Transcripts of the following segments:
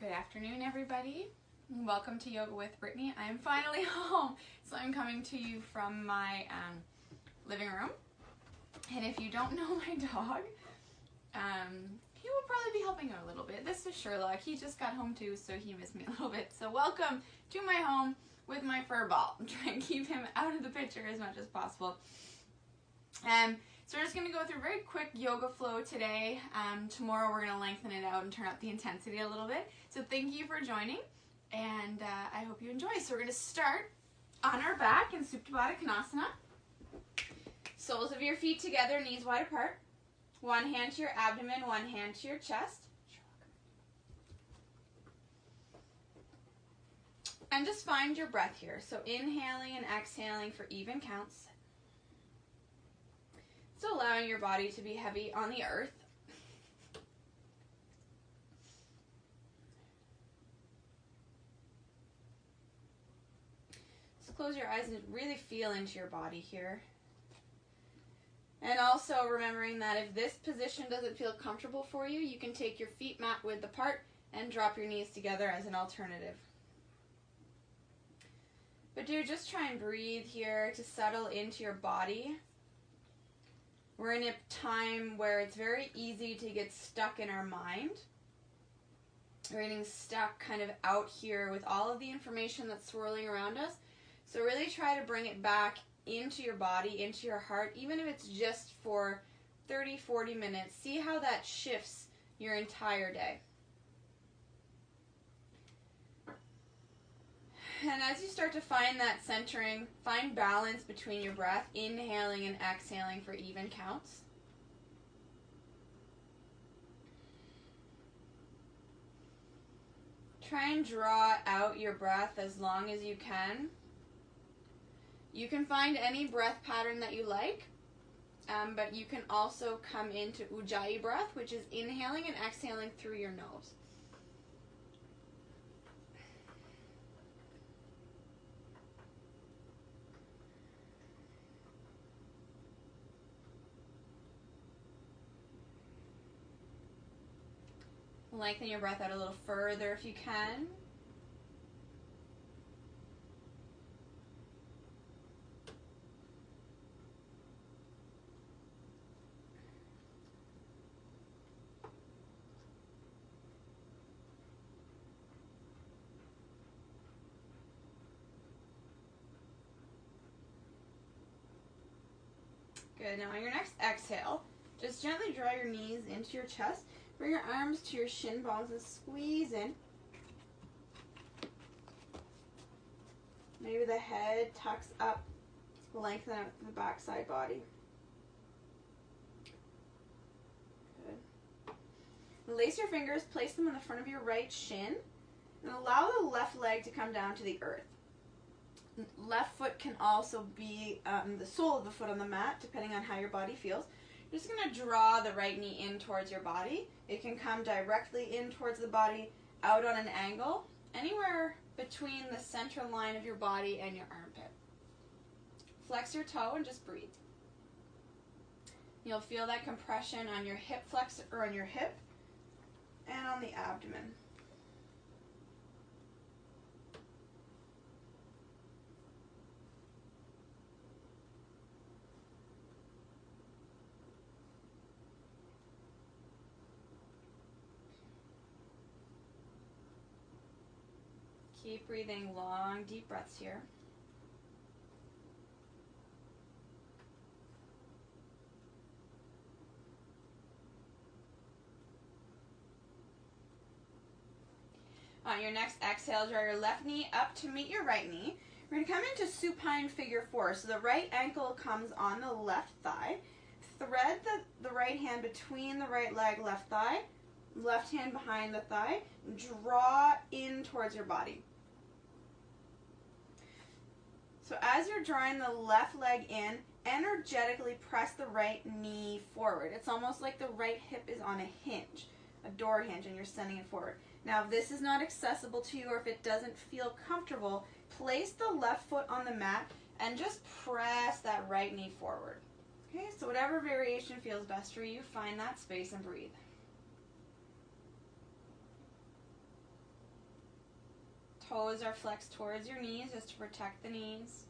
Good afternoon, everybody. Welcome to Yoga with Brittany. I'm finally home, so I'm coming to you from my living room. And if you don't know my dog, he will probably be helping out a little bit. This is Sherlock. He just got home too, so he missed me a little bit. So welcome to my home with my fur ball. I'm trying to keep him out of the picture as much as possible. So we're just going to go through a very quick yoga flow today. Tomorrow we're going to lengthen it out and turn up the intensity a little bit. So thank you for joining, and I hope you enjoy. So we're going to start on our back in Supta Baddha Konasana. Soles of your feet together, knees wide apart. One hand to your abdomen, one hand to your chest. And just find your breath here. So inhaling and exhaling for even counts. So allowing your body to be heavy on the earth. So close your eyes and really feel into your body here. And also remembering that if this position doesn't feel comfortable for you, you can take your feet mat width apart and drop your knees together as an alternative. But just try and breathe here to settle into your body. We're in a time where it's very easy to get stuck in our mind. We're getting stuck kind of out here with all of the information that's swirling around us. So really try to bring it back into your body, into your heart, even if it's just for 30, 40 minutes. See how that shifts your entire day. And as you start to find that centering, find balance between your breath, inhaling and exhaling for even counts. Try and draw out your breath as long as you can. You can find any breath pattern that you like, but you can also come into Ujjayi breath, which is inhaling and exhaling through your nose. Lengthen your breath out a little further if you can. Good. Now on your next exhale, just gently draw your knees into your chest. Bring your arms to your shin bones and squeeze in. Maybe the head tucks up, lengthen out the backside body. Good. Release your fingers, place them on the front of your right shin, and allow the left leg to come down to the earth. Left foot can also be the sole of the foot on the mat, depending on how your body feels. You're just going to draw the right knee in towards your body. It can come directly in towards the body, out on an angle, anywhere between the central line of your body and your armpit. Flex your toe and just breathe. You'll feel that compression on your hip flexor, or on your hip, and on the abdomen. Keep breathing long, deep breaths here. On your next exhale, draw your left knee up to meet your right knee. We're going to come into supine figure 4. So the right ankle comes on the left thigh. Thread the right hand between the right leg, left thigh, left hand behind the thigh. Draw in towards your body. So as you're drawing the left leg in, energetically press the right knee forward. It's almost like the right hip is on a hinge, a door hinge, and you're sending it forward. Now, if this is not accessible to you or if it doesn't feel comfortable, place the left foot on the mat and just press that right knee forward. Okay, so whatever variation feels best for you, find that space and breathe. toes are flexed towards your knees just to protect the knees.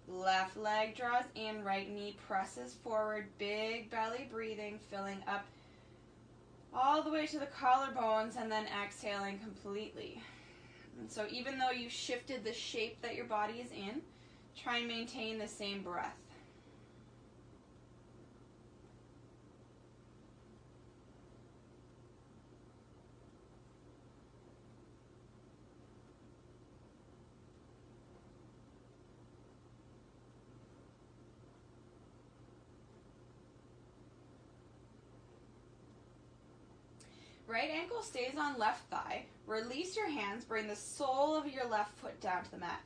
Left leg draws in, right knee presses forward, big belly breathing, filling up all the way to the collarbones, and then exhaling completely. And so even though you shifted the shape that your body is in, try and maintain the same breath. Right ankle stays on left thigh. Release your hands. Bring the sole of your left foot down to the mat.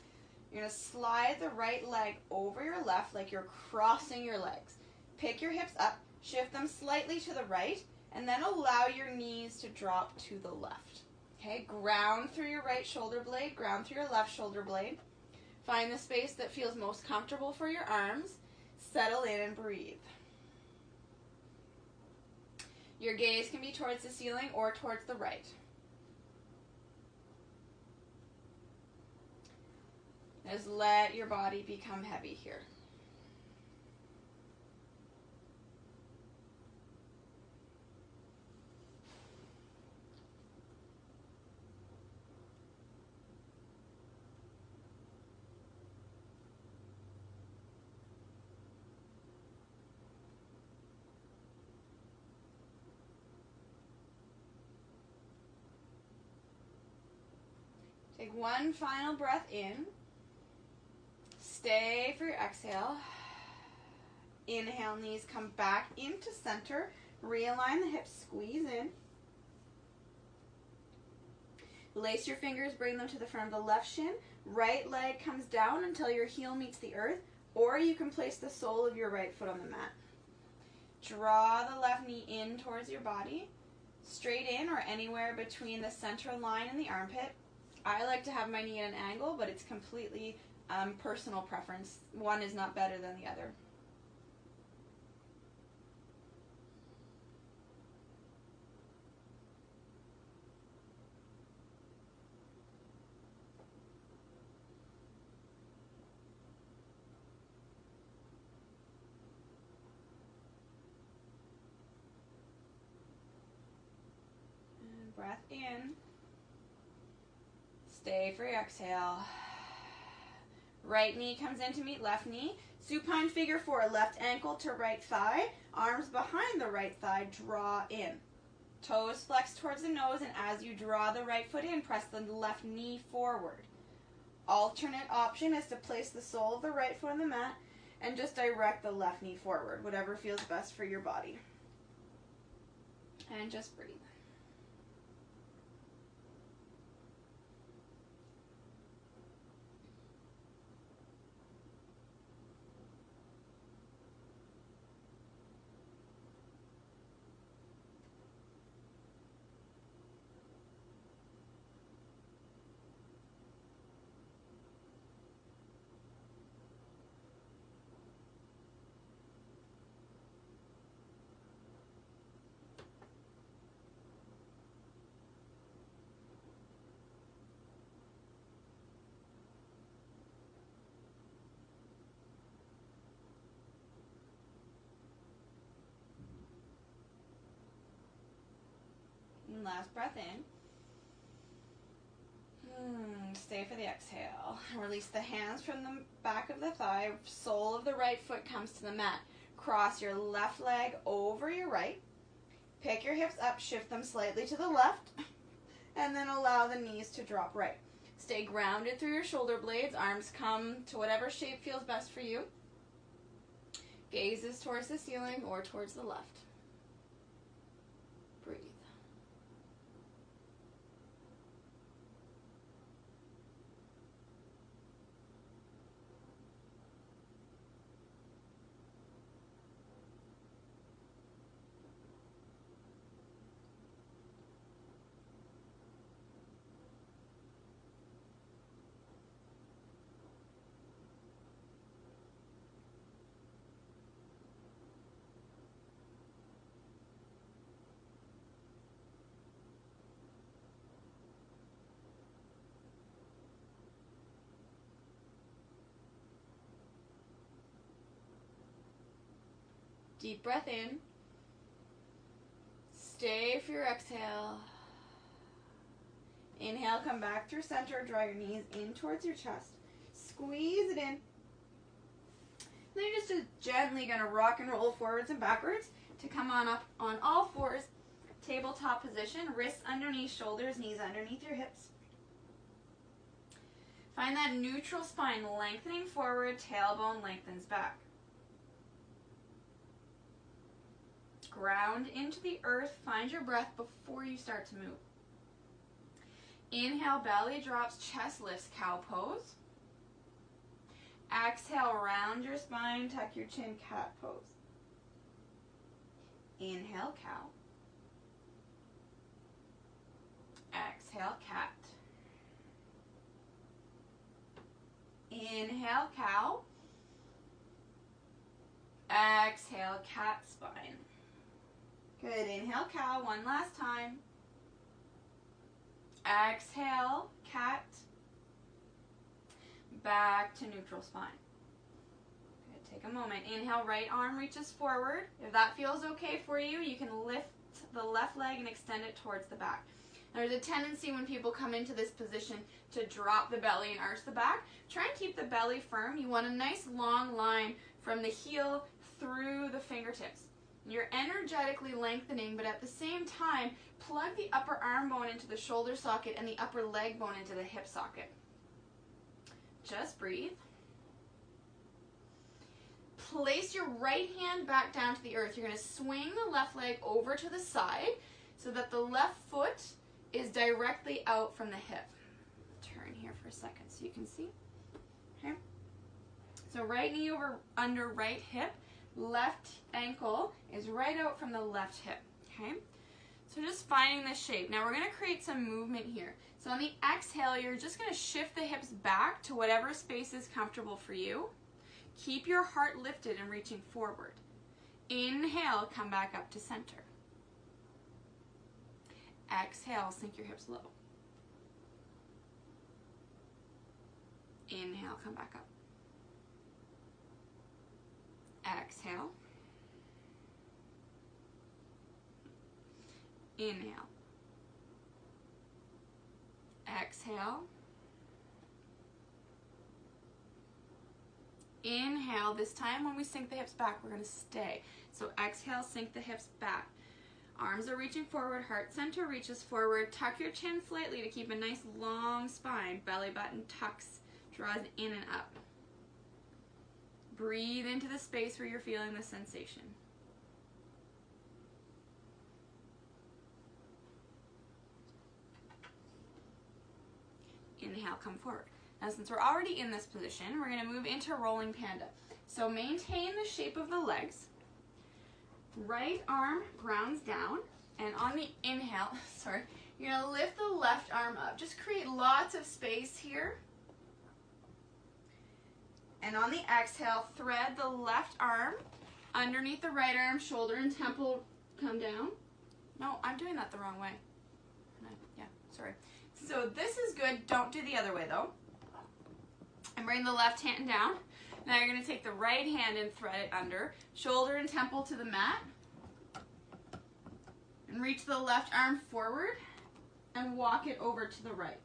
You're going to slide the right leg over your left like you're crossing your legs. Pick your hips up. Shift them slightly to the right. And then allow your knees to drop to the left. Okay, ground through your right shoulder blade. Ground through your left shoulder blade. Find the space that feels most comfortable for your arms. Settle in and breathe. Your gaze can be towards the ceiling or towards the right. Just let your body become heavy here. Take one final breath in. Stay for your exhale. Inhale, knees come back into center. Realign the hips, squeeze in. Lace your fingers, bring them to the front of the left shin. Right leg comes down until your heel meets the earth, or you can place the sole of your right foot on the mat. Draw the left knee in towards your body, straight in or anywhere between the center line and the armpit. I like to have my knee at an angle, but it's completely personal preference. One is not better than the other. And breath in. Stay for your exhale. Right knee comes in to meet left knee. Supine figure four, left ankle to right thigh. Arms behind the right thigh, draw in. Toes flex towards the nose, and as you draw the right foot in, press the left knee forward. Alternate option is to place the sole of the right foot on the mat and just direct the left knee forward, whatever feels best for your body. And just breathe. And last breath in. Stay for the exhale. Release the hands from the back of the thigh. Sole of the right foot comes to the mat. Cross your left leg over your right. Pick your hips up, shift them slightly to the left, and then allow the knees to drop right. Stay grounded through your shoulder blades. Arms come to whatever shape feels best for you. Gaze is towards the ceiling or towards the left. Breathe. Deep breath in. Stay for your exhale. Inhale, come back through center, draw your knees in towards your chest. Squeeze it in. Then you're just gently going to rock and roll forwards and backwards to come on up on all fours. Tabletop position, wrists underneath shoulders, knees underneath your hips. Find that neutral spine lengthening forward, tailbone lengthens back. Ground into the earth, find your breath before you start to move. Inhale, belly drops, chest lifts, cow pose. Exhale, round your spine, tuck your chin, cat pose. Inhale, cow. Exhale, cat. Inhale, cow. Exhale, cat spine. Good. Inhale, cow. One last time. Exhale, cat. Back to neutral spine. Good. Take a moment. Inhale, right arm reaches forward. If that feels okay for you, you can lift the left leg and extend it towards the back. There's a tendency when people come into this position to drop the belly and arch the back. Try and keep the belly firm. You want a nice long line from the heel through the fingertips. You're energetically lengthening, but at the same time, plug the upper arm bone into the shoulder socket and the upper leg bone into the hip socket. Just breathe. Place your right hand back down to the earth. You're going to swing the left leg over to the side so that the left foot is directly out from the hip. Turn here for a second so you can see. Okay. So right knee over under right hip, left ankle is right out from the left hip. Okay. So just finding this shape. Now we're going to create some movement here. So on the exhale, you're just going to shift the hips back to whatever space is comfortable for you. Keep your heart lifted and reaching forward. Inhale, come back up to center. Exhale, sink your hips low. Inhale, come back up. Exhale. Inhale. Exhale. Inhale. This time when we sink the hips back, we're going to stay. So exhale, sink the hips back. Arms are reaching forward, heart center reaches forward. Tuck your chin slightly to keep a nice long spine. Belly button tucks, draws in and up. Breathe into the space where you're feeling the sensation. Inhale, come forward. Now since we're already in this position, we're going to move into rolling panda. So maintain the shape of the legs. Right arm grounds down, and on the inhale, you're going to lift the left arm up. Just create lots of space here. And on the exhale, thread the left arm underneath the right arm, shoulder and temple come down. No, I'm doing that the wrong way. Yeah, sorry. So this is good. Don't do the other way though. And bring the left hand down. Now you're going to take the right hand and thread it under, shoulder and temple to the mat. And reach the left arm forward and walk it over to the right.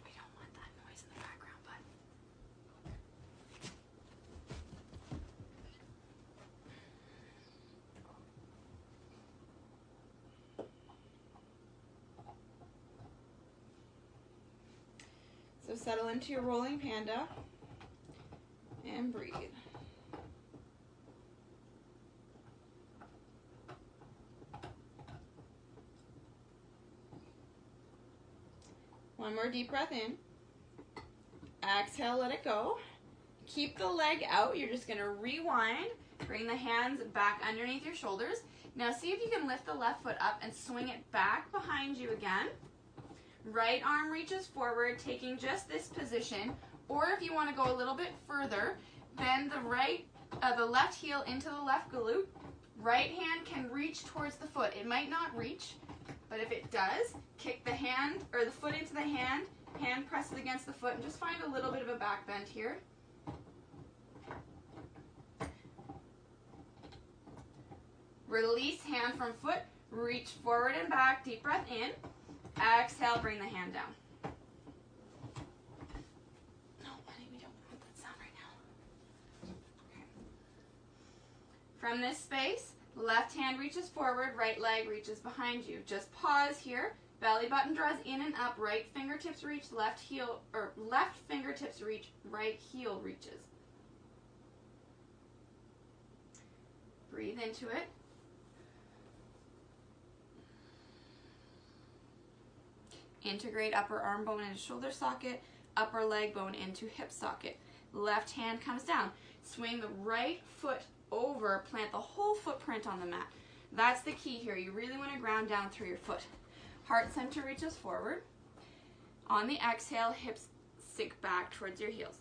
We don't want that noise in the background, bud. So settle into your rolling panda and breathe. One more deep breath in. Exhale, let it go. Keep the leg out. You're just going to rewind. Bring the hands back underneath your shoulders. Now see if you can lift the left foot up and swing it back behind you again. Right arm reaches forward, taking just this position. Or if you want to go a little bit further, bend the left heel into the left glute. Right hand can reach towards the foot. It might not reach, but if it does, kick the hand or the foot into the hand Hand presses against the foot and just find a little bit of a back bend here. Release hand from foot, reach forward and back, deep breath in. Exhale, bring the hand down. No, honey, we don't want that sound right now. Okay. From this space, left hand reaches forward, right leg reaches behind you. Just pause here. Belly button draws in and up, right fingertips reach, left heel, or left fingertips reach, right heel reaches. Breathe into it. Integrate upper arm bone into shoulder socket, upper leg bone into hip socket. Left hand comes down. Swing the right foot over, plant the whole footprint on the mat. That's the key here. You really want to ground down through your foot. Heart center reaches forward. On the exhale, hips sink back towards your heels.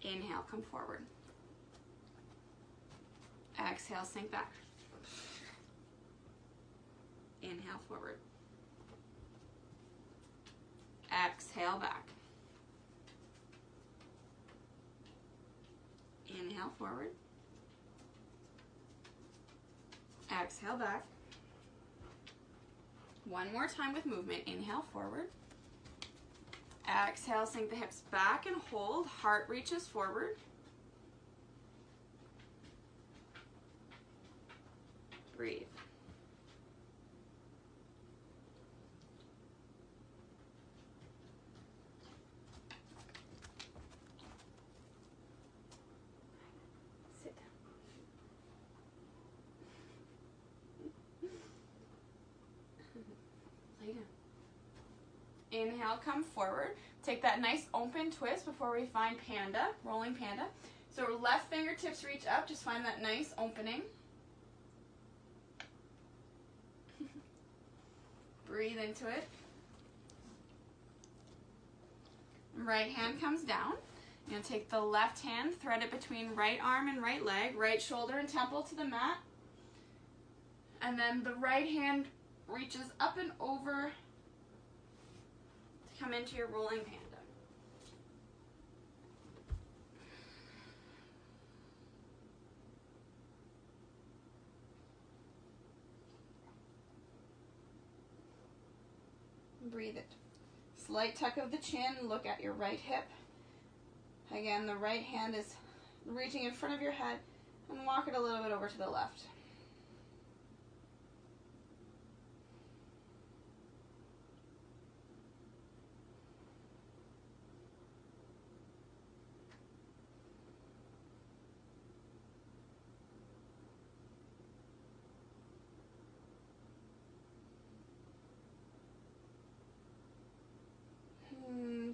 Inhale, come forward. Exhale, sink back. Inhale, forward. Exhale, back. Inhale, forward. Exhale, back. One more time with movement. Inhale, forward. Exhale, sink the hips back and hold. Heart reaches forward. Breathe. Sit down. Lay down. Inhale, come forward. Take that nice open twist before we find panda, rolling panda. So left fingertips reach up, just find that nice opening. Breathe into it. Right hand comes down. You're going to take the left hand, thread it between right arm and right leg, right shoulder and temple to the mat. And then the right hand reaches up and over to come into your rolling panda. Breathe it. Slight tuck of the chin, look at your right hip. Again, the right hand is reaching in front of your head, and walk it a little bit over to the left.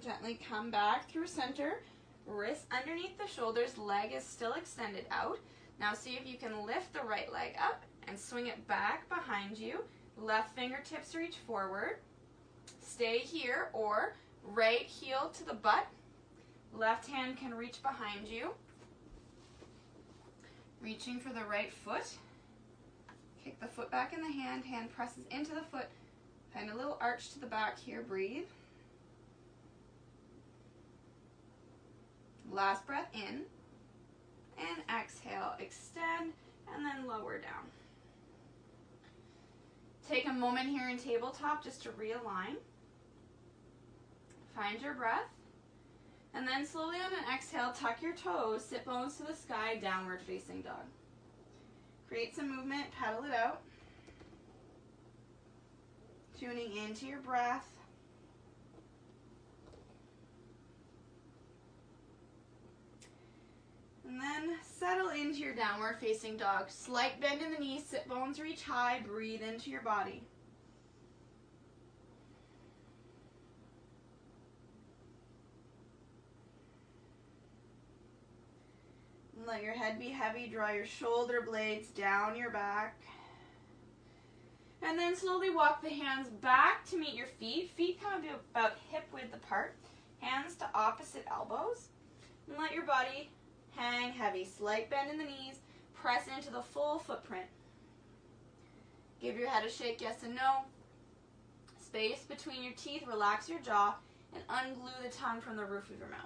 Gently come back through center, wrist underneath the shoulders, leg is still extended out. Now see if you can lift the right leg up and swing it back behind you. Left fingertips reach forward. Stay here, or right heel to the butt. Left hand can reach behind you. Reaching for the right foot. Kick the foot back in the hand, hand presses into the foot. Find a little arch to the back here, breathe. Last breath in, and exhale, extend, and then lower down. Take a moment here in tabletop just to realign. Find your breath, and then slowly on an exhale, tuck your toes, sit bones to the sky, downward facing dog. Create some movement, pedal it out. Tuning into your breath. And then settle into your downward facing dog. Slight bend in the knees, sit bones reach high, breathe into your body. And let your head be heavy, draw your shoulder blades down your back. And then slowly walk the hands back to meet your feet. Feet come about hip width apart. Hands to opposite elbows. And let your body hang heavy, slight bend in the knees, press into the full footprint. Give your head a shake, yes and no. space between your teeth, relax your jaw, and unglue the tongue from the roof of your mouth.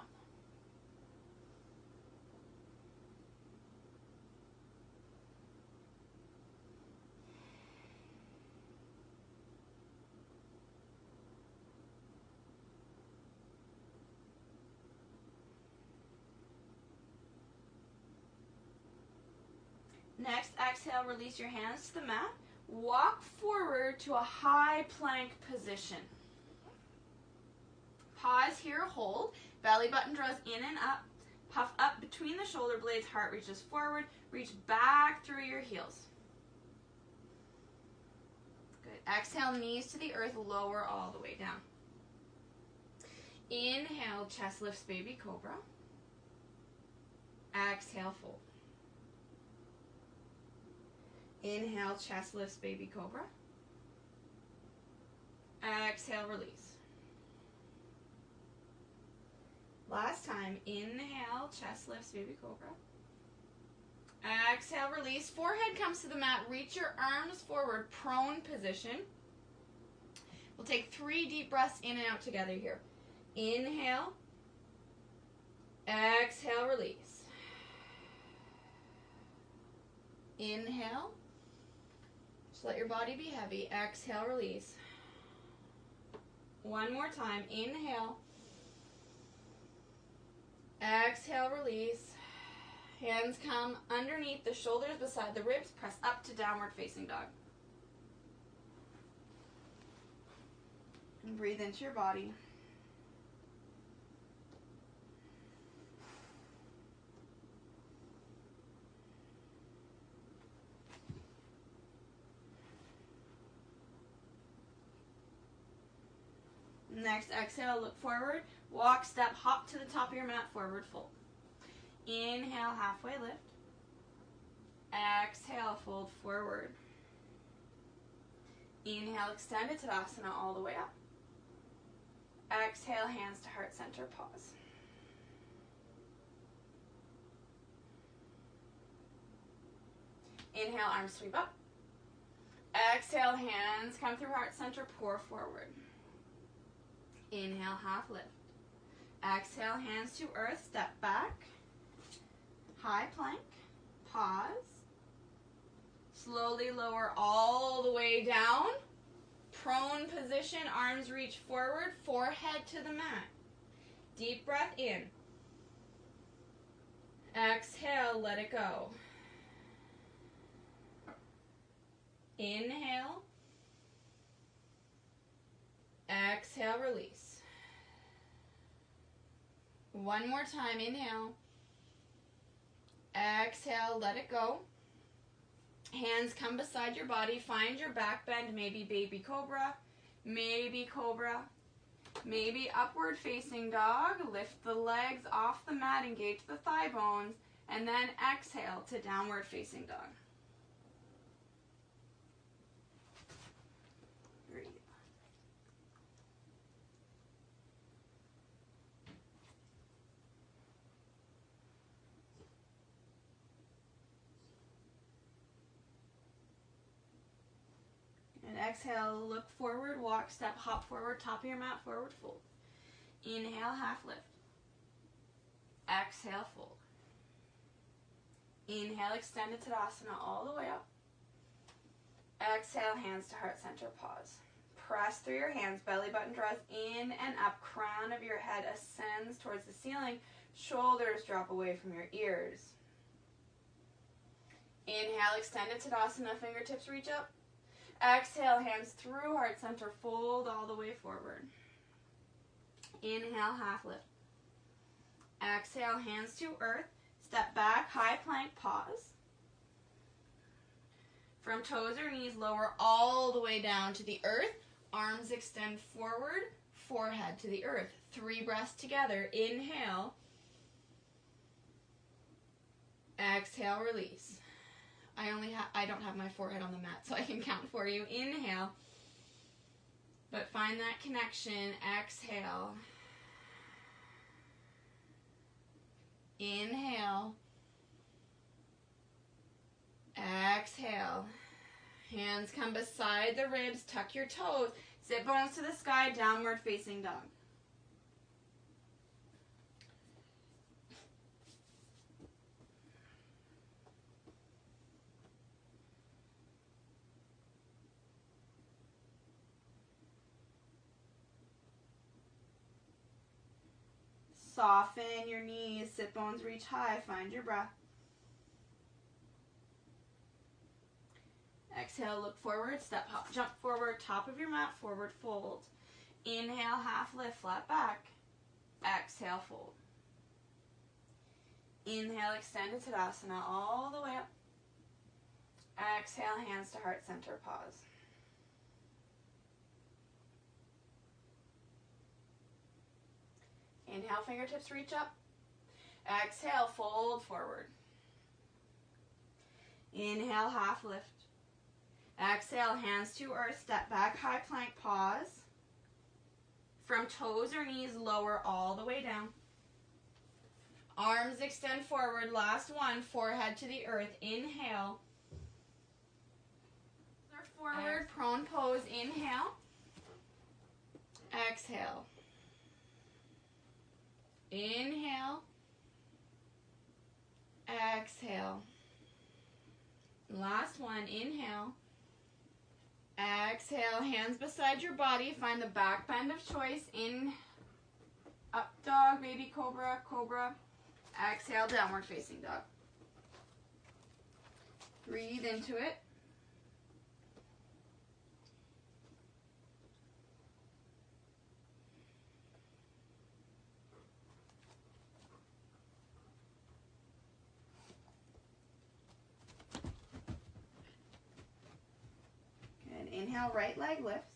Next, exhale, release your hands to the mat. Walk forward to a high plank position. Pause here, hold. Belly button draws in and up. Puff up between the shoulder blades, heart reaches forward. Reach back through your heels. Good. Exhale, knees to the earth, lower all the way down. Inhale, chest lifts, baby cobra. Exhale, fold. Inhale, chest lifts, baby cobra. Exhale, release. Last time, inhale, chest lifts, baby cobra. Exhale, release. Forehead comes to the mat. Reach your arms forward, prone position. We'll take 3 deep breaths in and out together here. Inhale. Exhale, release. Inhale. Just let your body be heavy. Exhale, release. One more time. Inhale. Exhale, release. Hands come underneath the shoulders beside the ribs. Press up to downward facing dog. And breathe into your body. Next, exhale, look forward. Walk, step, hop to the top of your mat, forward fold. Inhale, halfway lift. Exhale, fold forward. Inhale, extended Tadasana all the way up. Exhale, hands to heart center, pause. Inhale, arms sweep up. Exhale, hands come through heart center, pour forward. Inhale, half lift. Exhale, hands to earth, step back. High plank, pause. Slowly lower all the way down. Prone position, arms reach forward, forehead to the mat. Deep breath in. Exhale, let it go. Inhale. Exhale, release. One more time, inhale. Exhale, let it go. Hands come beside your body. Find your back bend, maybe baby cobra, maybe cobra, maybe upward facing dog. Lift the legs off the mat, engage the thigh bones, and then exhale to downward facing dog. Breathe. And exhale, look forward, walk, step, hop forward, top of your mat, forward fold. Inhale, half lift. Exhale, fold. Inhale, extended Tadasana all the way up. Exhale, hands to heart center, pause. Press through your hands, belly button draws in and up, crown of your head ascends towards the ceiling, shoulders drop away from your ears. Inhale, extended Tadasana, fingertips reach up. Exhale, hands through heart center, fold all the way forward. Inhale, half lift. Exhale, hands to earth, step back, high plank, pause. From toes or knees, lower all the way down to the earth. Arms extend forward, forehead to the earth. 3 breaths together. Inhale. Exhale, release. I don't have my forehead on the mat, so I can count for you. Inhale. But find that connection. Exhale. Inhale. Exhale. Hands come beside the ribs, tuck your toes, sit bones to the sky, downward facing dog. Soften your knees, sit bones reach high, find your breath. Exhale, look forward, step, hop, jump forward, top of your mat, forward fold. Inhale, half lift, flat back. Exhale, fold. Inhale, extended Tadasana all the way up. Exhale, hands to heart center, pause. Inhale, fingertips reach up. Exhale, fold forward. Inhale, half lift. Exhale, hands to earth, step back, high plank, pause. From toes or knees, lower all the way down. Arms extend forward, last one, forehead to the earth, inhale. Forward, prone pose, inhale. Exhale. Inhale. Exhale. Last one, inhale. Exhale, hands beside your body. Find the back bend of choice. In, up dog, baby cobra, cobra. Exhale, downward facing dog. Breathe into it. Inhale, right leg lifts.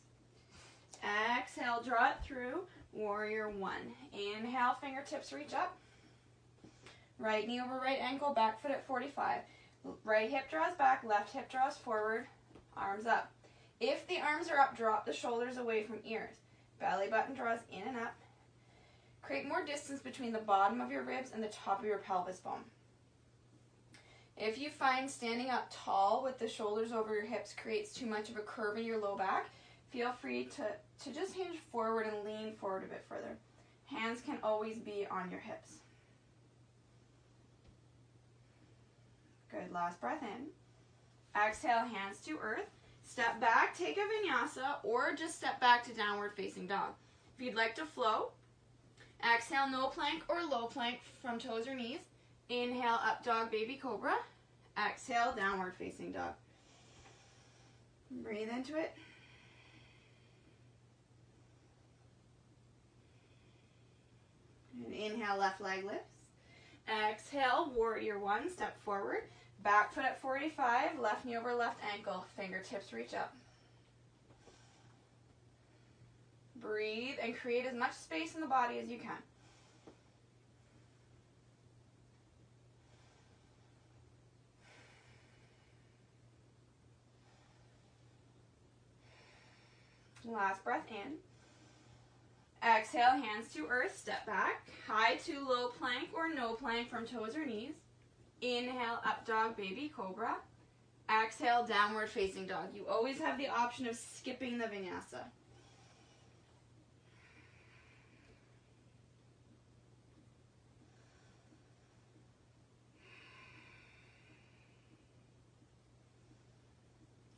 Exhale, draw it through, warrior one. Inhale, fingertips reach up. Right knee over right ankle, back foot at 45. Right hip draws back, left hip draws forward, arms up. If the arms are up, drop the shoulders away from ears. Belly button draws in and up. Create more distance between the bottom of your ribs and the top of your pelvis bone. If you find standing up tall with the shoulders over your hips creates too much of a curve in your low back, feel free to just hinge forward and lean forward a bit further. Hands can always be on your hips. Good, last breath in. Exhale, hands to earth. Step back, take a vinyasa, or just step back to downward facing dog. If you'd like to flow, exhale, no plank or low plank from toes or knees. Inhale, up dog, baby cobra. Exhale, downward facing dog. Breathe into it. And inhale, left leg lifts. Exhale, warrior one, step forward. Back foot at 45, left knee over left ankle. Fingertips reach up. Breathe and create as much space in the body as you can. Last breath in. Exhale, hands to earth, step back. High to low plank or no plank from toes or knees. Inhale, up dog, baby cobra. Exhale, downward facing dog. You always have the option of skipping the vinyasa.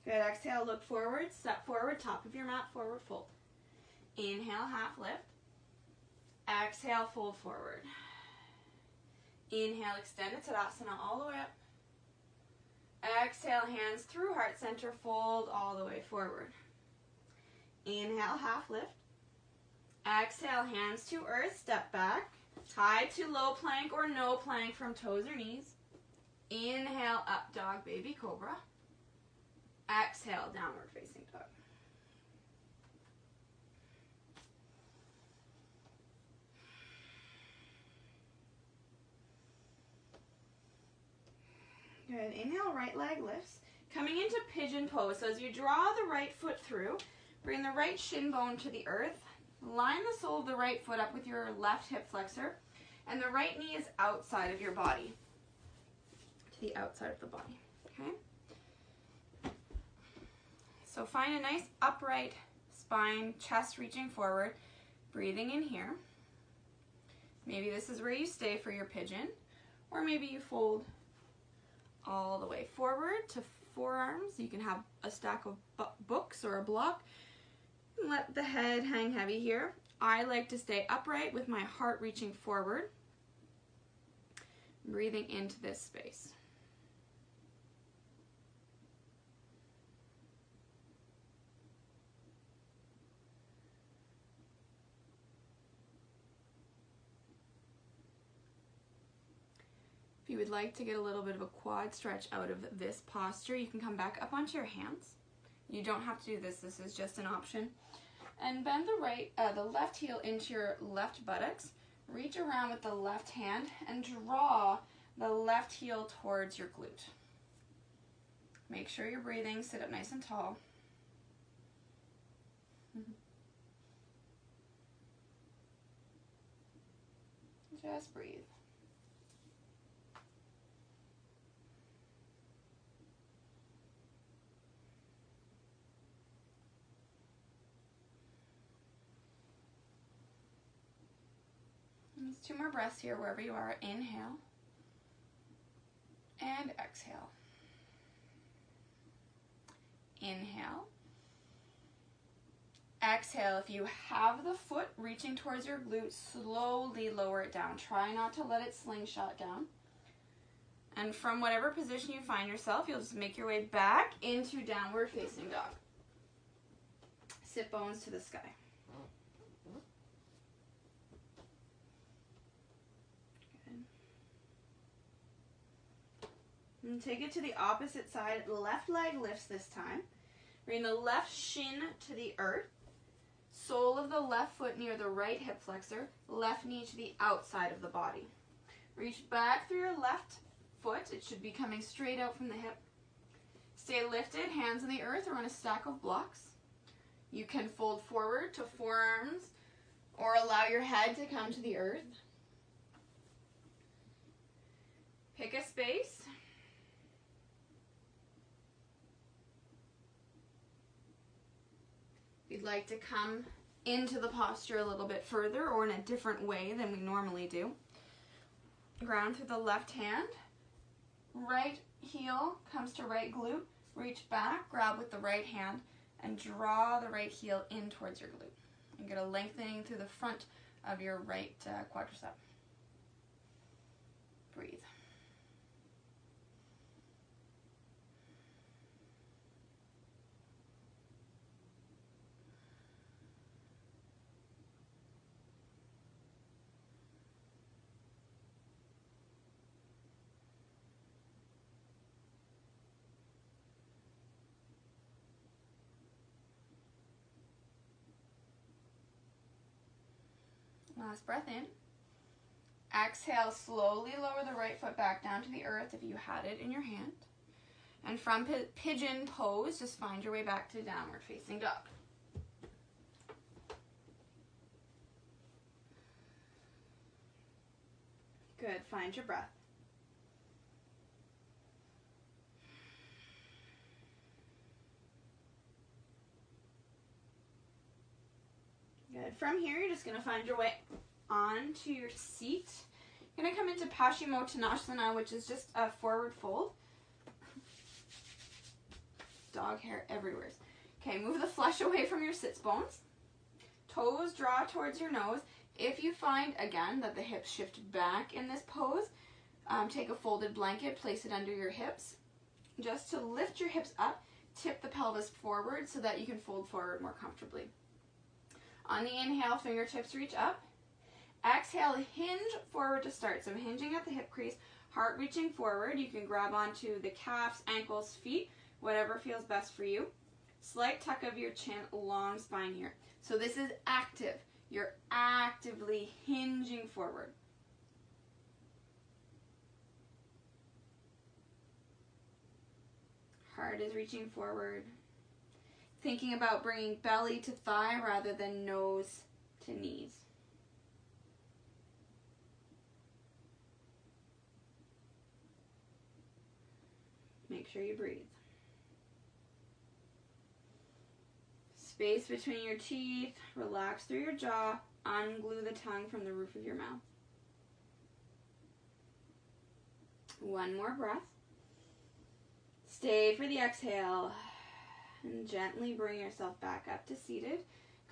Good, exhale, look forward, step forward, top of your mat, forward fold. Inhale, half lift. Exhale, fold forward. Inhale, extended Tadasana all the way up. Exhale, hands through heart center, fold all the way forward. Inhale, half lift. Exhale, hands to earth, step back. High to low plank or no plank from toes or knees. Inhale, up dog, baby cobra. Exhale, downward facing dog. Good. Inhale, right leg lifts. Coming into pigeon pose. So as you draw the right foot through, bring the right shin bone to the earth. Line the sole of the right foot up with your left hip flexor. And the right knee is outside of your body. To the outside of the body. Okay? So find a nice upright spine, chest reaching forward, breathing in here. Maybe this is where you stay for your pigeon, or maybe you fold all the way forward to forearms. You can have a stack of books or a block. Let the head hang heavy here. I like to stay upright with my heart reaching forward, breathing into this space. If you would like to get a little bit of a quad stretch out of this posture, you can come back up onto your hands. You don't have to do this. This is just an option. And bend the left heel into your left buttocks. Reach around with the left hand and draw the left heel towards your glute. Make sure you're breathing. Sit up nice and tall. Just breathe. Just 2 more breaths here, wherever you are. Inhale and exhale. Inhale. Exhale. If you have the foot reaching towards your glute, slowly lower it down. Try not to let it slingshot down. And from whatever position you find yourself, you'll just make your way back into downward facing dog. Sit bones to the sky. And take it to the opposite side. Left leg lifts this time. Bring the left shin to the earth. Sole of the left foot near the right hip flexor. Left knee to the outside of the body. Reach back through your left foot. It should be coming straight out from the hip. Stay lifted, hands in the earth or on a stack of blocks. You can fold forward to forearms or allow your head to come to the earth. Pick a space. We'd like to come into the posture a little bit further or in a different way than we normally do. Ground through the left hand. Right heel comes to right glute. Reach back, grab with the right hand, and draw the right heel in towards your glute. And get a lengthening through the front of your right quadricep. Breathe. Last breath in. Exhale, slowly lower the right foot back down to the earth if you had it in your hand. And from pigeon pose, just find your way back to downward facing dog. Good, find your breath. Good. From here, you're just going to find your way onto your seat. You're going to come into Paschimottanasana, which is just a forward fold. Dog hair everywhere. Okay, move the flesh away from your sits bones. Toes draw towards your nose. If you find, again, that the hips shift back in this pose, take a folded blanket, place it under your hips. Just to lift your hips up, tip the pelvis forward so that you can fold forward more comfortably. On the inhale, fingertips reach up. Exhale, hinge forward to start. So hinging at the hip crease, heart reaching forward. You can grab onto the calves, ankles, feet, whatever feels best for you. Slight tuck of your chin, long spine here. So this is active. You're actively hinging forward. Heart is reaching forward. Thinking about bringing belly to thigh rather than nose to knees. Make sure you breathe. Space between your teeth, relax through your jaw, unglue the tongue from the roof of your mouth. One more breath. Stay for the exhale, and gently bring yourself back up to seated.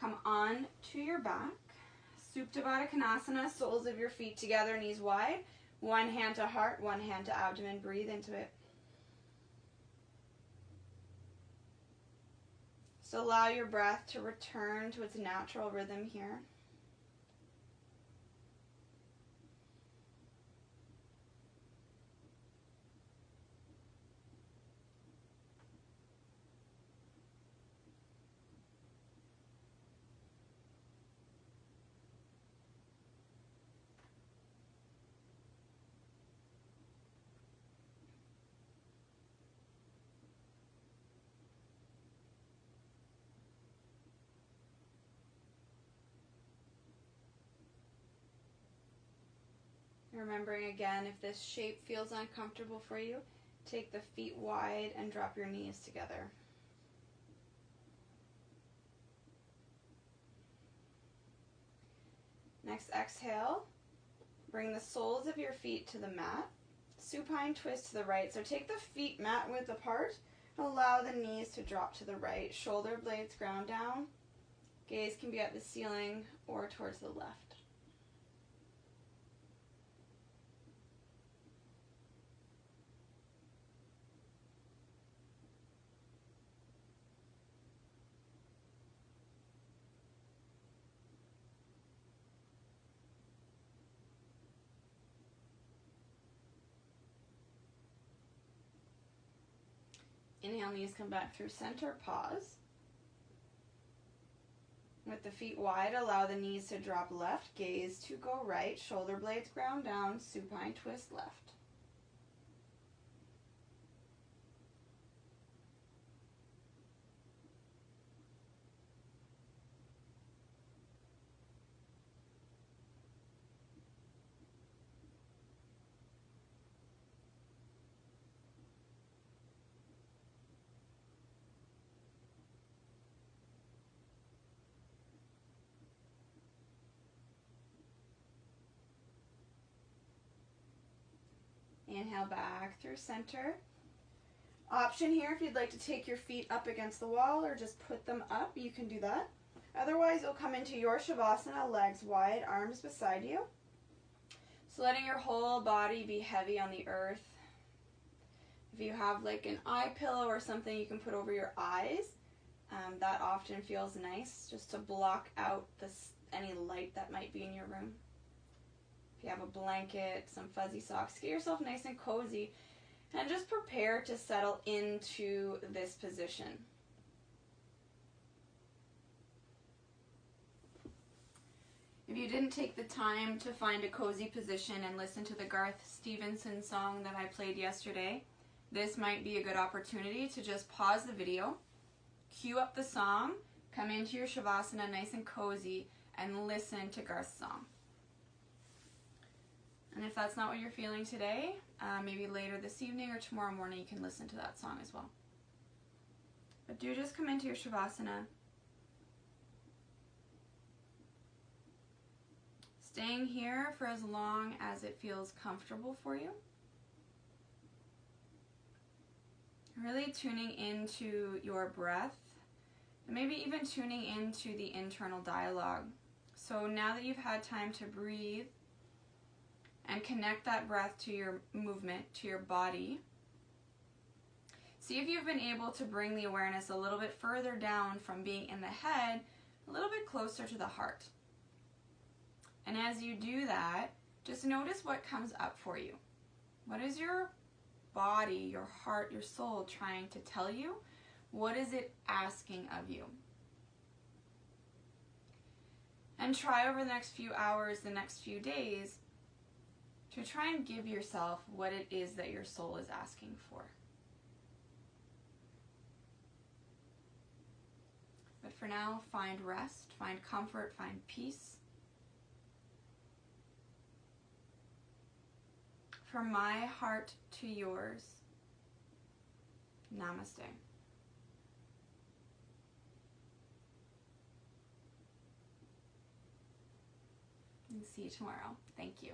Come on to your back. Supta Baddha Konasana, soles of your feet together, knees wide. One hand to heart, one hand to abdomen. Breathe into it. So allow your breath to return to its natural rhythm here. Remembering again, if this shape feels uncomfortable for you, take the feet wide and drop your knees together. Next exhale, bring the soles of your feet to the mat. Supine twist to the right. So take the feet mat width apart and allow the knees to drop to the right. Shoulder blades ground down. Gaze can be at the ceiling or towards the left. Inhale, knees come back through center, pause. With the feet wide, allow the knees to drop left, gaze to go right, shoulder blades ground down, supine twist left. Inhale back through center. Option here, if you'd like to take your feet up against the wall or just put them up, you can do that. Otherwise, you'll come into your Shavasana, legs wide, arms beside you. So letting your whole body be heavy on the earth. If you have like an eye pillow or something you can put over your eyes, that often feels nice, just to block out any light that might be in your room. If you have a blanket, some fuzzy socks, get yourself nice and cozy and just prepare to settle into this position. If you didn't take the time to find a cozy position and listen to the Garth Stevenson song that I played yesterday, this might be a good opportunity to just pause the video, cue up the song, come into your Shavasana nice and cozy, and listen to Garth's song. And if that's not what you're feeling today, maybe later this evening or tomorrow morning you can listen to that song as well. But do just come into your Shavasana. Staying here for as long as it feels comfortable for you. Really tuning into your breath, and maybe even tuning into the internal dialogue. So now that you've had time to breathe and connect that breath to your movement, to your body, see if you've been able to bring the awareness a little bit further down from being in the head, a little bit closer to the heart. And as you do that, just notice what comes up for you. What is your body, your heart, your soul trying to tell you? What is it asking of you? And try over the next few hours, the next few days, to try and give yourself what it is that your soul is asking for. But for now, find rest, find comfort, find peace. From my heart to yours, Namaste. see you tomorrow. Thank you.